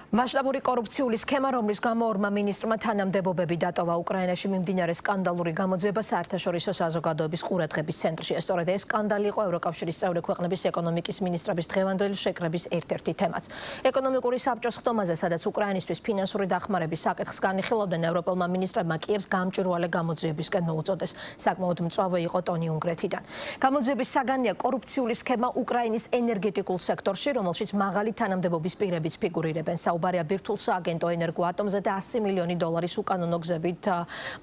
მასშტაბური კორუფციული სქემა, რომლის გამო ორმა მინისტრმა თანამდებობები დატოვა უკრაინაში მიმდინარე სკანდალური გამოძიება საერთაშორისო საზოგადოების ყურადღების ცენტრში. სწორედ ეს სკანდალი იყო ევროკავშირის წევრი ქვეყნების ეკონომიკის მინისტრების დღევანდელი შეკრების ერთ-ერთი თემაც. ეკონომიკური საბჭოს ხდომაზე, სადაც უკრაინისთვის ფინანსური დახმარების საკითხს განიხილავდნენ, ევროპელმა მინისტრებმა კიევს გამჭვირვალე გამოძიებისკენ მოუწოდეს. საკმაოდ მწვავე იყო ტონი უნგრეთიდან. გამოძიების საგანია კორუფციული სქემა უკრაინის ენერგეტიკულ სექტორში, რომელშიც მაღალი თანამდებობის პირებიც ფიგურირებენ. საუბარია ბირთვულ სააგენტო ენერგოატომზე და 100 მილიონი დოლარის უკანონო გზებით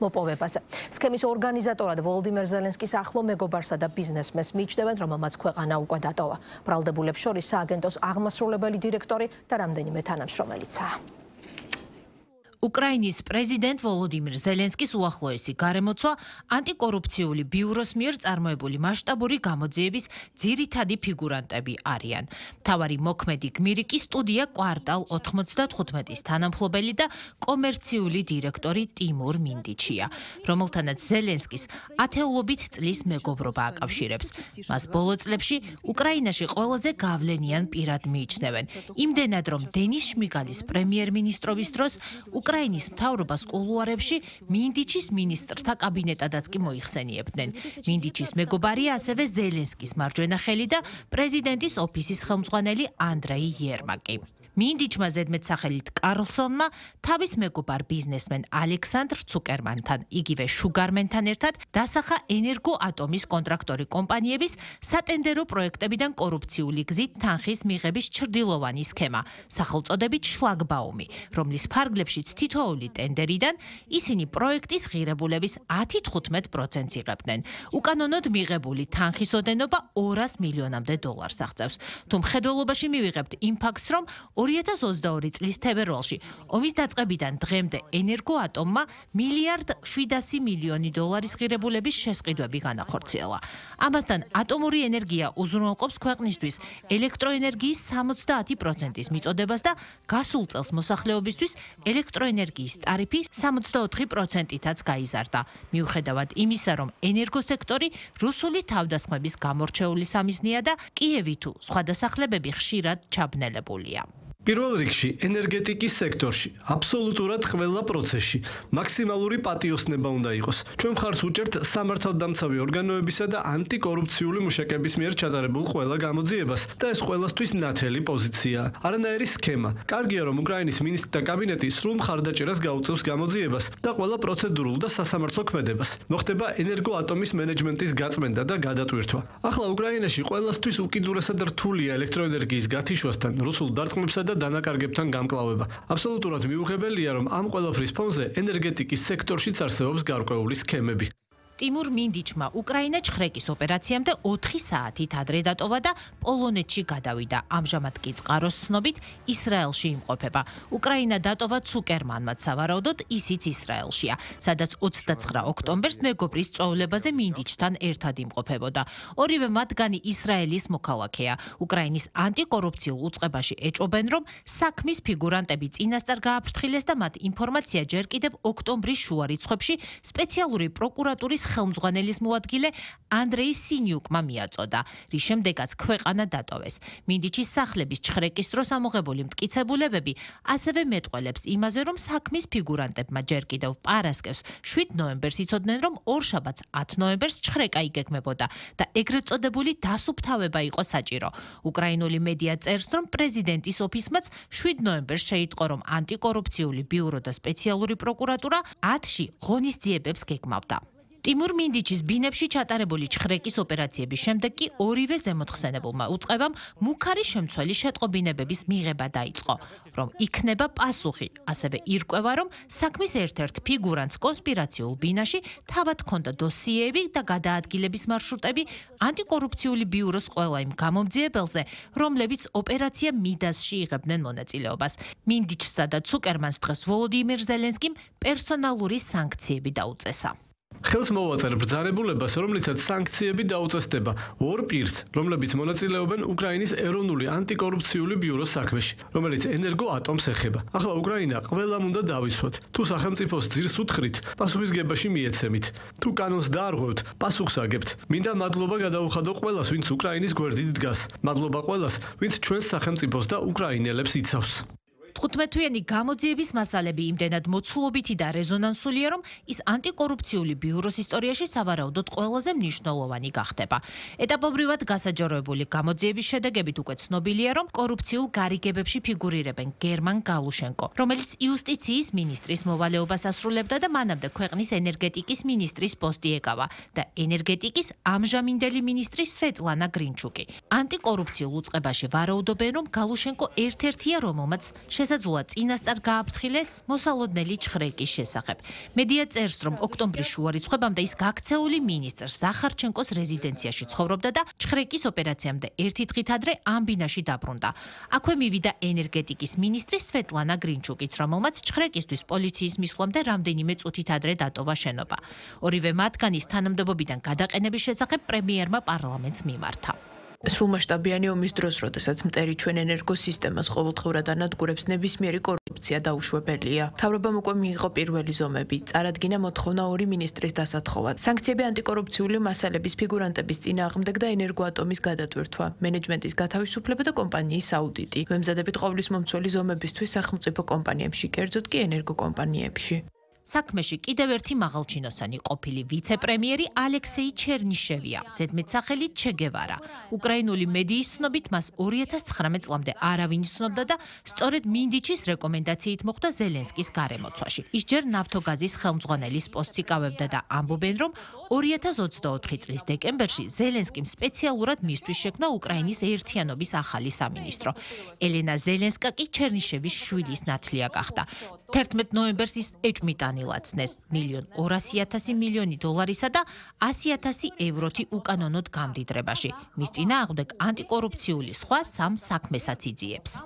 მოპოვებაზე. სქემის ორგანიზატორად ვოლოდიმერ ზელენსკის ახლო მეგობარსა და ბიზნესმენს მიიჩნევენ, რომელმაც ქვეყანა უკვე დატოვა. ბრალდებულებს შორის სააგენტოს აღმასრულებელი დირექტორი და რამდენიმე თანამშრომელიცაა. უკრაინის პრეზიდენტ ვოლოდიმერ ზელენსკის უახლოესი გარემოცვა ანტიკორუფციული ბიუროს მიერ წარმოებული მასშტაბური გამოძიების ძირითადი ფიგურანტები არიან. მთავარი მოქმედი გმირი სტუდია კვარტალ 95-ის თანამფლობელი და კომერციული დირექტორი ტიმურ მინდიჩია, რომელთანაც ზელენსკის ათეულობით წლის მეგობრობა აკავშირებს. მას ბოლო წლებში უკრაინაში ყველაზე გავლენიან პირად მიიჩნევენ. იმდენად, რომ დენის შმიგალის პრემიერ-მინისტრობის დროს უკრაინის მთავრობას კულუარებში მინდიჩის მინისტრთა კაბინეტადაც კი მოიხსენიებდნენ. მინდიჩის მეგობარია ასევე ზელენსკის მარჯვენა ხელი და პრეზიდენტის ოფისის ხელმძღვანელი ანდრეი იერმაკი. მინდიჩმა ზედმეტსახელით კარლსონმა თავის მეგობარ ბიზნესმენ ალექსანდრ ცუკერმანთან, იგივე შუგარმენთან ერთად დასახა ენერგოატომის კონტრაქტორი კომპანიების სატენდერო პროექტებიდან კორუფციული გზით თანხის მიღების ჩრდილოვანი სქემა, სახელწოდებით შლაგბაუმი, რომლის ფარგლებშიც თითოეული ტენდერიდან ისინი პროექტის ღირებულების 10-15% იღებდნენ. უკანონოდ მიღებული თანხის ოდენობა 200 მილიონამდე დოლარს აღწევს. თუ მხედველობაში მივიღებთ იმ ფაქტს, რომ 2022 წლის თებერვალში ომის დაწყებიდან დღემდე ენერგოატომმა $1.7 მილიარდ ღირებულების შესყიდვები განახორციელა. ამასთან ატომური ენერგია უზრუნველყოფს ქვეყნისთვის ელექტროენერგიის 70%-ის მიწოდებას და გასულ წელს მოსახლეობისთვის ელექტროენერგიის ტარიფი 64%-ითაც გაიზარდა. მიუხედავად იმისა, რომ ენერგოსექტორი რუსული თავდასხმების გამორჩეული სამიზნეა და კიევი თუ სხვა დასახლებები ხშირად ჩაბნელებულია. პირველ რიგში ენერგეტიკის სექტორში აბსოლუტურად ყველა პროცესში მაქსიმალური პატიოსნება უნდა იყოს. ჩვენ მხარს უჭერთ სამართალდამცავი ორგანოებისა და ანტიკორუფციული მუშაკების მიერ ჩატარებულ ყველა გამოძიებას და ეს ყველასთვის ნათელი პოზიციაა. არანაირი სქემა. კარგია, რომ უკრაინის მინისტრთა კაბინეტი სრულ მხარდაჭერას გაუწევს გამოძიებას და ყველა პროცედურულ და სასამართლო ქმედებას. მოხდება ენერგოატომის მენეჯმენტის გაწმენდა და გადატვირთვა. ახლა უკრაინაში ყველასთვის უკიდურესად რთულია ელექტროენერგიის გათიშვასთან, რუსულ დარტყმებსა და დანაკარგებთან გამკლავება. აბსოლუტურად მიუღებელია, რომ ამ ყველაფრის ფონზე ენერგეტიკის სექტორშიც არსებობს გარკვეული სქემები. ტიმურ მინდიჩმა უკრაინა ჩხრეკის ოპერაციამდე 4 საათით ადრე დატოვა და პოლონეთში გადავიდა. ამჟამად კი წყაროს ცნობით ისრაელში იმყოფება. უკრაინა დატოვა ცუკერმანმაც სავარაუდოდ ისიც ისრაელშია, სადაც 29 ოქტომბერს მეგობრის წვეულებაზე მინდიჩთან ერთად იმყოფებოდა. ორივე მათგანი ისრაელის მოქალაქეა. უკრაინის ანტიკორუფციულ უწყებაში ეჭვობენ, რომ საქმის ფიგურანტები წინასწარ გააფრთხილეს და მათ ინფორმაცია ჯერ კიდევ ოქტომბრის შუა რიცხვებში სპეციალური პროკურატურის ხელმძღვანელის მოადგილე ანდრეი სინიუკმა მიაწოდა, რის შემდეგაც ქვეყანა დატოვეს. მინდიჩის სახლების ჩხრეკის დროს ამოღებული მტკიცებულებები ასევე მეტყველებს იმაზე, რომ საქმის ფიგურანტებმა ჯერ კიდევ პარასკევს 7 ნოემბერს იცოდნენ, რომ ორშაბათს 10 ნოემბერს ჩხრეკა იგეგმებოდა და ეგრეთ წოდებული დასუფთავება იყო საჭირო. უკრაინული მედია წერს, რომ პრეზიდენტის ოფისმაც 7 ნოემბერს შეიტყო, რომ ანტიკორუფციული ბიურო და სპეციალური პროკურატურა 10-ში ღონისძიებებს გეგმავდა. ტიმურ მინდიჩის ბინებში ჩატარებული ჩხრეკის ოპერაციების შემდეგ კი ორივე ზემოთხსენებულმა უწყებამ მუქარი შემცველი შეტყობინებების მიღება დაიწყო, რომ იქნება პასუხი. ასევე ირკვევა, რომ საქმის ერთ-ერთ ფიგურანტს კონსპირაციულ ბინაში თავად ჰქონდა დოსიეები და გადაადგილების მარშრუტები ანტიკორუფციული ბიუროს ყველა იმ გამომძიებელზე, რომლებიც ოპერაცია მიდასში იღებდნენ მონაწილეობას. მინდიჩსა და ცუკერმანს დღეს ვოლოდიმერ ზელენსკიმ პერსონალური სანქციები დაუწესა. ხელს მოვაწერთ ბრძანებულებას, რომლითაც სანქციები დაუწესდება ორ პირს, რომლებიც მონაწილეობენ უკრაინის ეროვნული ანტიკორუფციული ბიუროს საქმეში, რომელიც ენერგოატომს ეხება. ახლა უკრაინა ყველამ უნდა დავიცვათ. თუ სახელმწიფოს ძირს უთხრით, პასუხისგებაში მიეცემით. თუ კანონს დაარღვევთ, პასუხს აგებთ. მინდა მადლობა გადაუხადო ყველას, ვინც უკრაინის გვერდით დგას. მადლობა ყველას, ვინც ჩვენს სახელმწიფოს და უკრაინელებს იცავს. 15-თვიანი გამოძიების მასალები იმდენად მოცულობითი და რეზონანსულია, რომ ის ანტიკორუფციული ბიუროს ისტორიაში სავარაუდოდ ყველაზე მნიშვნელოვანი გახდება. ეტაპობრივად გასაჯაროებული გამოძიების შედეგებით უკვე ცნობილია, რომ კორუფციულ გარიგებებში ფიგურირებენ გერმან გალუშენკო, რომელიც იუსტიციის მინისტრის მოვალეობას ასრულებდა და მანამდე ქვეყნის ენერგეტიკის მინისტრის პოსტი ეკავა და ენერგეტიკის ამჟამინდელი მინისტრი სვეტლანა გრინჩუკი. ანტიკორუფციულ უწყებაში ვარაუდობენ, რომ გალუშენკო ერთ-ერთია, რომელმაც შესაძლოა წინასწარ გააფრთხილეს მოსალოდნელი ჩხრეკის შესახებ. მედია წერს, რომ ოქტომბრის შუა რიცხვებამდე ის გაქცეული მინისტრ ზახარჩენკოს რეზიდენციაში ცხოვრობდა და ჩხრეკის ოპერაციამდე ერთი დღით ადრე ამ ბინაში დაბრუნდა. აქვე მივიდა ენერგეტიკის მინისტრი სვეტლანა გრინჩუკიც, რომელმაც ჩხრეკისთვის პოლიციის მისვლამდე რამდენიმე წუთით ადრე დატოვა შენობა. ორივე მათგანის თანამდებობიდან გადაყენების შესახებ პრემიერმა პარლამენტს მიმართა. სრულმასშტაბიანი ომის დროს, როდესაც მტერი ჩვენ ენერგოსისტემას ყოველდღურად ანადგურებს, ნებისმიერი კორუფცია დაუშვებელია. მთავრობამ უკვე მიიღო პირველი ზომები, წარადგინა მოთხოვნა ორი მინისტრის დასათხოვად. სანქციები ანტიკორუფციული მასალების ფიგურანტების წინააღმდეგ და ენერგოატომის გადატვირთვა, მენეჯმენტის გათავისუფლება და კომპანიის აუდიტი. ვემზადებით ყოვლისმომცველი ზომებისთვის სახელმწიფო კომპანიებში, კერძოდ კი ენერგოკომპანიებში. საქმეში კიდევ ერთი მაღალჩინოსანი ყოფილი ვიცე-პრემიერი ალექსეი ჩერნიშევია, ზედმეტ სახელით ჩე გევარა. უკრაინული მედიის ცნობით მას 2019 წლამდე არავინ იცნობდა და სწორედ მინდიჩის რეკომენდაციით მოხვდა ზელენსკის გარემოცვაში. ის ჯერ ნავთოგაზის ხელმძღვანელის პოსტს იკავებდა და ამბობენ, რომ 2024 წლის დეკემბერში ზელენსკიმ სპეციალურად მისთვის შექმნა უკრაინის ერთიანობის ახალი სამინისტრო. ელენა ზელენსკა კი ჩერნიშევის შვილის ნათლია გახდა. 11 ნოემბერს ის ეჭვმიტანილად ცნეს $1,000,000 და €100,000 უკანონოდ გამდიდრებაში. მის წინააღმდეგ ანტიკორუფციული სხვა სამ საქმესაც იძიებს.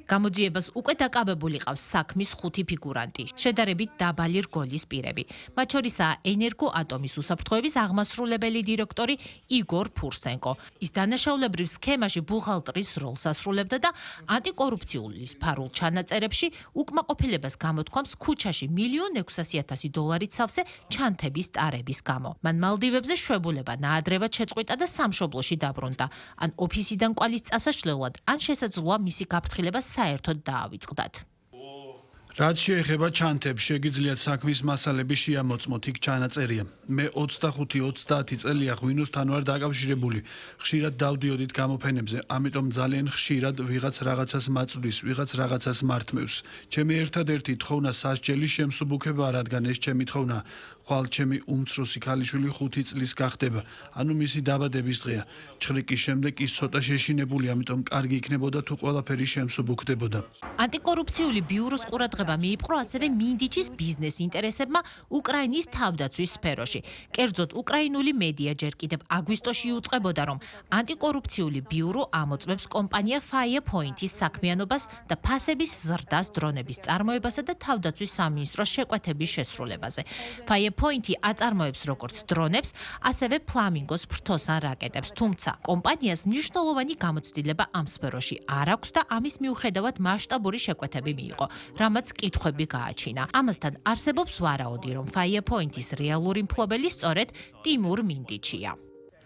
გამოძიებას უკვე დაკავებული ყავს საქმის 5 ფიგურანტი, შედარებით დაბალი რგოლის პირები. მათ შორისაა ენერგოატომის უსაფრთხოების აღმასრულებელი დირექტორი იგორ ფურსენკო. ის დანაშაულებრივ სქემაში ბუღალტრის როლს ასრულებდა და ანტიკორუფციული სფარულ ჩანაწერებში უკმაყოფილებას გამოთქვამს ქუჩაში $1,600,000 სავსე ჩანთების ტარების გამო. მან მალდივებზე შვებულება ნაადრევად შეწყვიტა და სამშობლოში დაბრუნდა. ან ოფისიდან კვალის წასაშლელად, ან შესაძლოა მისი გაფრთხილება საერთოდ დაავიწყდათ. რაც შეეხება ჩანთებს, შეგიძლიათ საქმის მასალები შეამოწმოთ, იქ ჩანაწერია. მე 25-30 წელია ღვინოსთან ვარ დაკავშირებული. ხშირად დავდიოდით გამოფენებზე, ამიტომ ძალიან ხშირად ვიღაც რაღაცას მაწვდის, ვიღაც რაღაცას მართმევს. ჩემი ერთადერთი თხოვნა სასჯელი შემსუბუქება, რადგან ეს ჩემი თხოვნა ხვალ ჩემი უმცროსი ქალიშვილი 5 წლის გახდება, ანუ მისი დაბადების დღეა. ჩხრიკის შემდეგ ის ცოტა შეშინებული, ამიტომ კარგი იქნებოდა თუ ყველაფერი შემსუბუქდებოდა. ანტიკორუფციული ბიუროს ყურადღება მიიპყრო ასევე მინდიჩის ბიზნეს ინტერესებმა უკრაინის თავდაცვის სფეროში. კერძოდ, უკრაინული მედია ჯერ კიდევ აგვისტოში იუწყებოდა, რომ ანტიკორუფციული ბიურო ამოწმებს კომპანია Fire Point-ის საქმიანობას და ფასების ზრდას დრონების წარმოებასა და თავდაცვის სამინისტროს შეკვეთების შესრულებაზე. Fire Point-ი აწარმოებს როგორც დრონებს, ასევე ფლამინგოს ფრთოსან რაკეტებს, თუმცა კომპანიას მნიშვნელოვანი გამოცდილება ამ სფეროში არ აქვს და ამის მიუხედავად მასშტაბური შეკვეთები მიიღო, რამაც კითხვები გააჩინა. ამასთან არსებობს ვარაუდი, რომ Fire Point-ის რეალური მფლობელი სწორედ ტიმურ მინდიჩია.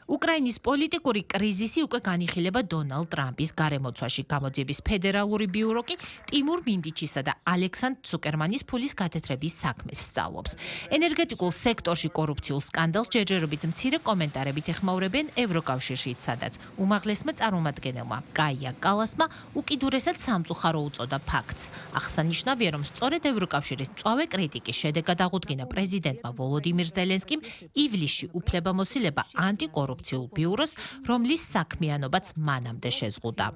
უკრაინის პოლიტიკური კრიზისი უკვე განიხილება დონალდ ტრამპის გარემოცვაში. გამოძიების ფედერალური ბიურო კი ტიმურ მინდიჩისა და ალექსანდრ ცუკერმანის ფულის გათეთრების საქმეს სწავლობს. ენერგეტიკულ სექტორში კორუფციულ სკანდალს ჯერჯერობით მცირე კომენტარებით ეხმაურებენ ევროკავშირშიც, სადაც უმაღლესმა წარმომადგენელმა კაია კალასმა უკიდურესად სამწუხარო უწოდა ფაქტს. აღსანიშნავია, რომ სწორედ ევროკავშირის მწვავე კრიტიკის შედეგად აღუდგინა პრეზიდენტმა ვოლოდიმირ ზელენსკიმ ივლისში უფლებამოსილება ანტიკორუფციულ ბიუროს, რომლის საქმიანობაც მანამდე შეზღუდა.